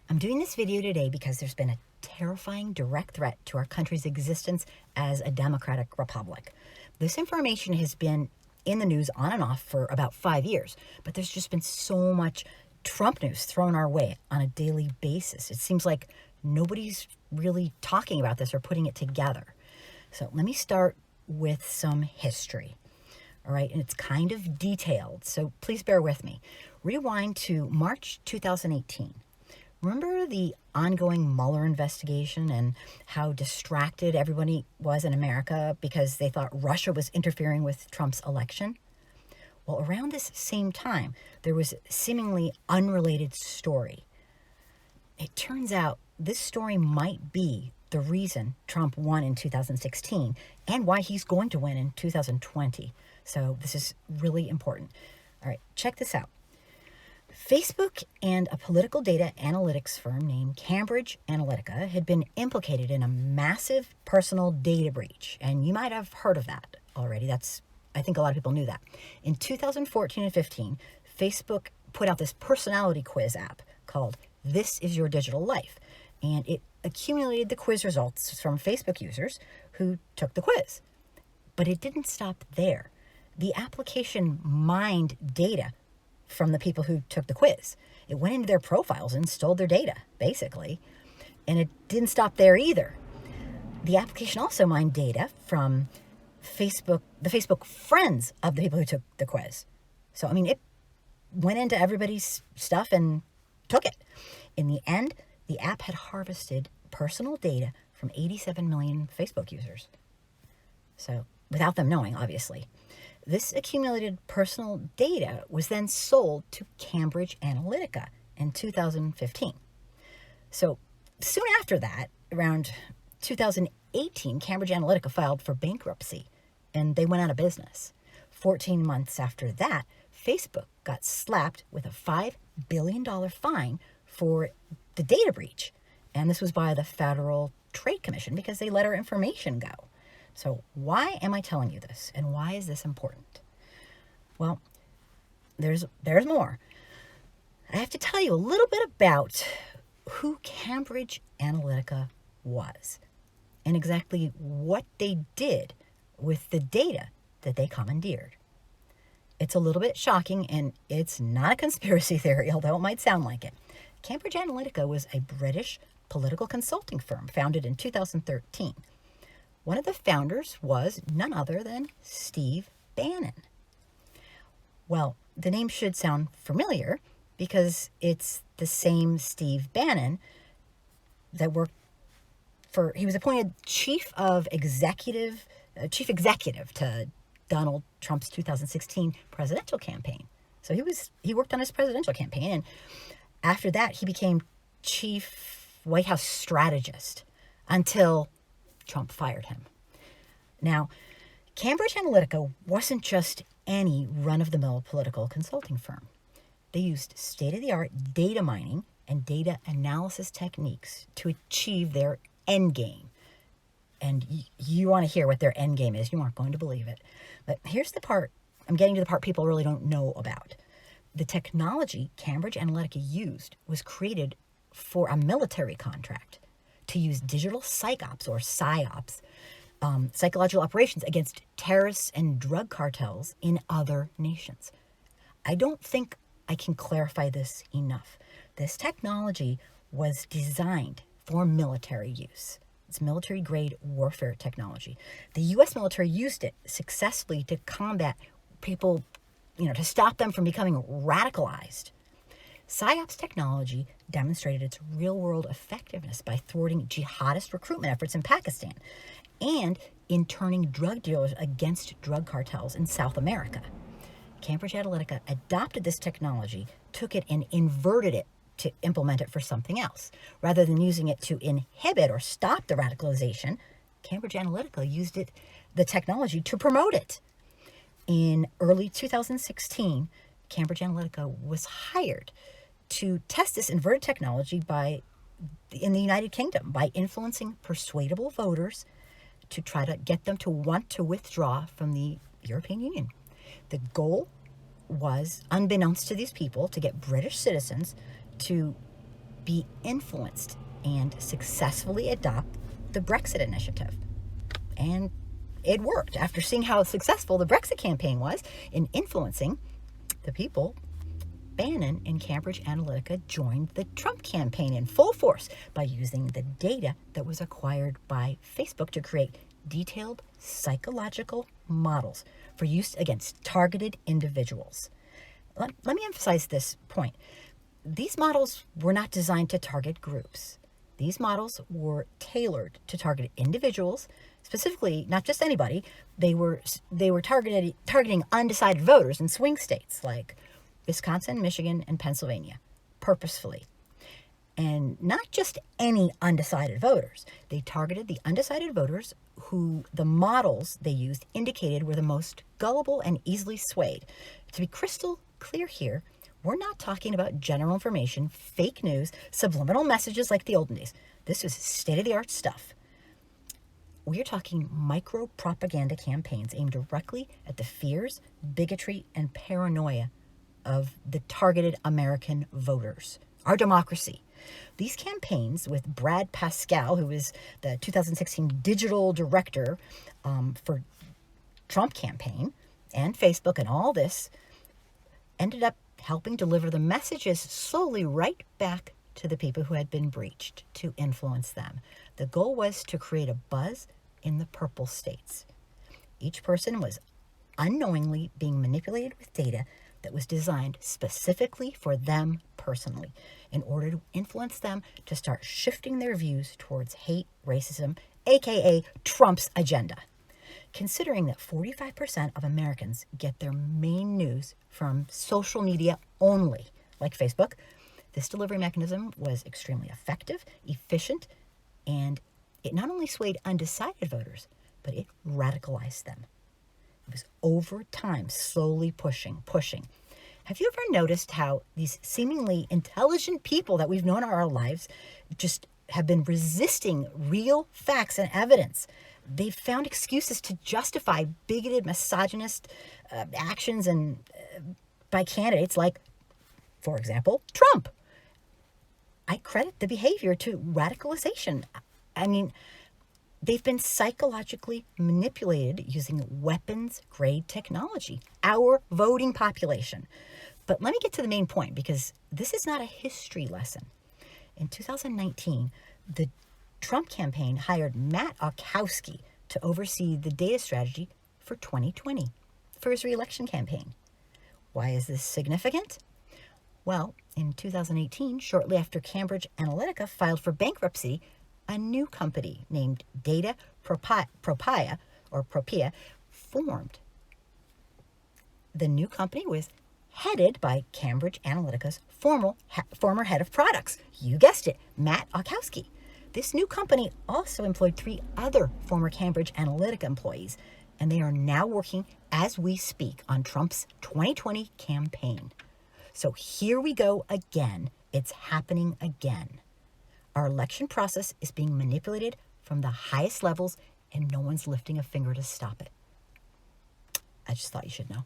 I'm doing this video today because there's been a terrifying direct threat to our country's existence as a democratic republic. This information has been in the news on and off for about 5 years, but there's just been so much Trump news thrown our way on a daily basis. It seems like nobody's really talking about this or putting it together. So let me start with some history. All right, and it's kind of detailed, so please bear with me. Rewind to March 2018. Remember the ongoing Mueller investigation and how distracted everybody was in America because they thought Russia was interfering with Trump's election? Well, around this same time, there was a seemingly unrelated story. It turns out this story might be the reason Trump won in 2016 and why he's going to win in 2020. So this is really important. All right, check this out. Facebook and a political data analytics firm named Cambridge Analytica had been implicated in a massive personal data breach. And you might have heard of that already. I think a lot of people knew that. In 2014 and 15, Facebook put out this personality quiz app called This Is Your Digital Life. And it accumulated the quiz results from Facebook users who took the quiz. But it didn't stop there. The application mined data from the people who took the quiz. It went into their profiles and stole their data, basically. And it didn't stop there either. The application also mined data from Facebook, the Facebook friends of the people who took the quiz. So, it went into everybody's stuff and took it. In the end, the app had harvested personal data from 87 million Facebook users. So, without them knowing, obviously. This accumulated personal data was then sold to Cambridge Analytica in 2015. So soon after that, around 2018, Cambridge Analytica filed for bankruptcy and they went out of business. 14 months after that, Facebook got slapped with a $5 billion fine for the data breach. And this was by the Federal Trade Commission because they let our information go. So why am I telling you this, and why is this important? Well, there's more. I have to tell you a little bit about who Cambridge Analytica was and exactly what they did with the data that they commandeered. It's a little bit shocking, and it's not a conspiracy theory, although it might sound like it. Cambridge Analytica was a British political consulting firm founded in 2013. One of the founders was none other than Steve Bannon. Well, the name should sound familiar because it's the same Steve Bannon that he was appointed chief executive to Donald Trump's 2016 presidential campaign. So he worked on his presidential campaign, and after that he became chief White House strategist until Trump fired him. Now, Cambridge Analytica wasn't just any run-of-the-mill political consulting firm. They used state-of-the-art data mining and data analysis techniques to achieve their end game. And you want to hear what their end game is. You aren't going to believe it. But here's the part, I'm getting to the part people really don't know about. The technology Cambridge Analytica used was created for a military contract to use digital psyops or PSYOPS, psychological operations against terrorists and drug cartels in other nations. I don't think I can clarify this enough. This technology was designed for military use. It's military-grade warfare technology. The U.S. military used it successfully to combat people, to stop them from becoming radicalized. PSYOPS technology demonstrated its real-world effectiveness by thwarting jihadist recruitment efforts in Pakistan and in turning drug dealers against drug cartels in South America. Cambridge Analytica adopted this technology, took it and inverted it to implement it for something else. Rather than using it to inhibit or stop the radicalization, Cambridge Analytica used the technology to promote it. In early 2016, Cambridge Analytica was hired to test this inverted technology in the United Kingdom by influencing persuadable voters to try to get them to want to withdraw from the European Union. The goal was, unbeknownst to these people, to get British citizens to be influenced and successfully adopt the Brexit initiative. And it worked. After seeing how successful the Brexit campaign was in influencing the people, Bannon and Cambridge Analytica joined the Trump campaign in full force by using the data that was acquired by Facebook to create detailed psychological models for use against targeted individuals. Let me emphasize this point. These models were not designed to target groups. These models were tailored to target individuals, specifically not just anybody. They were targeting undecided voters in swing states like Wisconsin, Michigan, and Pennsylvania, purposefully. And not just any undecided voters. They targeted the undecided voters who the models they used indicated were the most gullible and easily swayed. To be crystal clear here, we're not talking about general information, fake news, subliminal messages like the olden days. This is state-of-the-art stuff. We're talking micro-propaganda campaigns aimed directly at the fears, bigotry, and paranoia of the targeted American voters, our democracy. These campaigns with Brad Pascale, who is the 2016 digital director for Trump campaign, and Facebook and all this, ended up helping deliver the messages slowly right back to the people who had been breached to influence them. The goal was to create a buzz in the purple states. Each person was unknowingly being manipulated with data that was designed specifically for them personally in order to influence them to start shifting their views towards hate, racism, aka Trump's agenda. Considering that 45% of Americans get their main news from social media only, like Facebook, this delivery mechanism was extremely effective, efficient, and it not only swayed undecided voters, but it radicalized them. It was over time, slowly pushing. Have you ever noticed how these seemingly intelligent people that we've known in our lives just have been resisting real facts and evidence? They've found excuses to justify bigoted, misogynist actions and by candidates like, for example, Trump. I credit the behavior to radicalization. I mean, they've been psychologically manipulated using weapons-grade technology, our voting population. But let me get to the main point, because this is not a history lesson. In 2019, the Trump campaign hired Matt Oczkowski to oversee the data strategy for 2020 for his re-election campaign. Why is this significant? Well, in 2018, shortly after Cambridge Analytica filed for bankruptcy, a new company named Propria formed. The new company was headed by Cambridge Analytica's former head of products. You guessed it, Matt Oczkowski. This new company also employed 3 other former Cambridge Analytica employees, and they are now working as we speak on Trump's 2020 campaign. So here we go again. It's happening again. Our election process is being manipulated from the highest levels, and no one's lifting a finger to stop it. I just thought you should know.